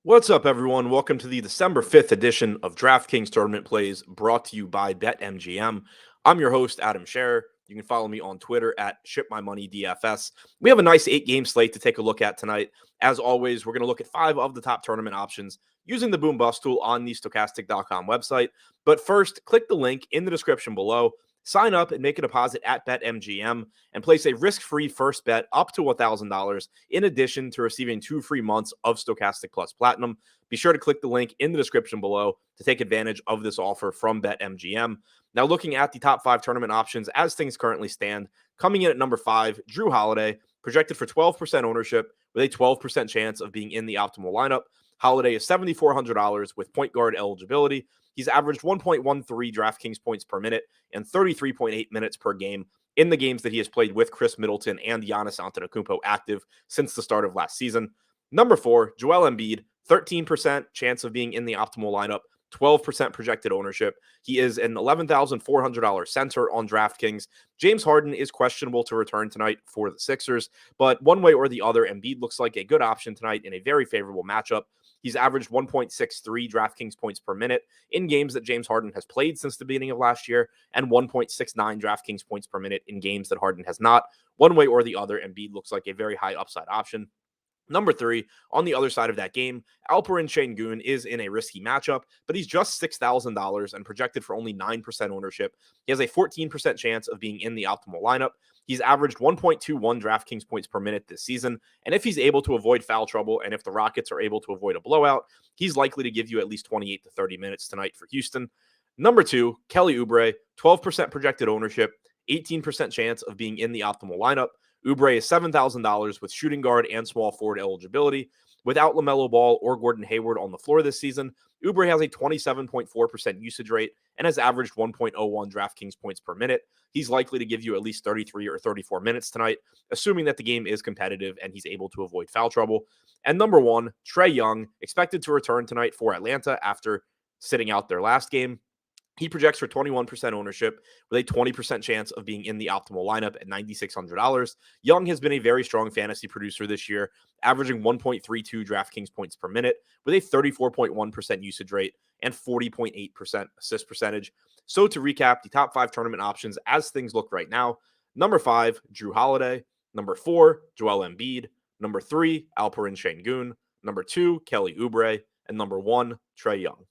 What's up, everyone? Welcome to the December 5th edition of DraftKings Tournament Plays brought to you by BetMGM. I'm your host, Adam Scherer. You can follow me on Twitter at ShipMyMoney DFS. We have a nice 8-game slate to take a look at tonight. As always, we're going to look at 5 of the top tournament options using the Boom Bust tool on the Stokastic.com website. But first, click the link in the description below. Sign up and make a deposit at BetMGM and place a risk-free first bet up to $1,000 in addition to receiving 2 free months of Stokastic Plus Platinum. Be sure to click the link in the description below to take advantage of this offer from BetMGM. Now, looking at the top 5 tournament options as things currently stand, coming in at number 5, Drew Holiday, projected for 12% ownership with a 12% chance of being in the optimal lineup. Holiday is $7,400 with point guard eligibility. He's averaged 1.13 DraftKings points per minute and 33.8 minutes per game in the games that he has played with Chris Middleton and Giannis Antetokounmpo active since the start of last season. Number 4, Joel Embiid, 13% chance of being in the optimal lineup, 12% projected ownership. He is an $11,400 center on DraftKings. James Harden is questionable to return tonight for the Sixers, but one way or the other, Embiid looks like a good option tonight in a very favorable matchup. He's averaged 1.63 DraftKings points per minute in games that James Harden has played since the beginning of last year, and 1.69 DraftKings points per minute in games that Harden has not. One way or the other, Embiid looks like a very high upside option. Number 3, on the other side of that game, Alperen Sengun is in a risky matchup, but he's just $6,000 and projected for only 9% ownership. He has a 14% chance of being in the optimal lineup. He's averaged 1.21 DraftKings points per minute this season, and if he's able to avoid foul trouble and if the Rockets are able to avoid a blowout, he's likely to give you at least 28 to 30 minutes tonight for Houston. Number 2, Kelly Oubre, 12% projected ownership, 18% chance of being in the optimal lineup. Oubre is $7,000 with shooting guard and small forward eligibility. Without LaMelo Ball or Gordon Hayward on the floor this season, Oubre has a 27.4% usage rate and has averaged 1.01 DraftKings points per minute. He's likely to give you at least 33 or 34 minutes tonight, assuming that the game is competitive and he's able to avoid foul trouble. And number 1, Trae Young, expected to return tonight for Atlanta after sitting out their last game. He projects for 21% ownership with a 20% chance of being in the optimal lineup at $9,600. Young has been a very strong fantasy producer this year, averaging 1.32 DraftKings points per minute with a 34.1% usage rate and 40.8% assist percentage. So to recap the top 5 tournament options as things look right now, number 5, Drew Holiday. Number 4, Joel Embiid. Number 3, Alperen Sengun. Number 2, Kelly Oubre. And number 1, Trae Young.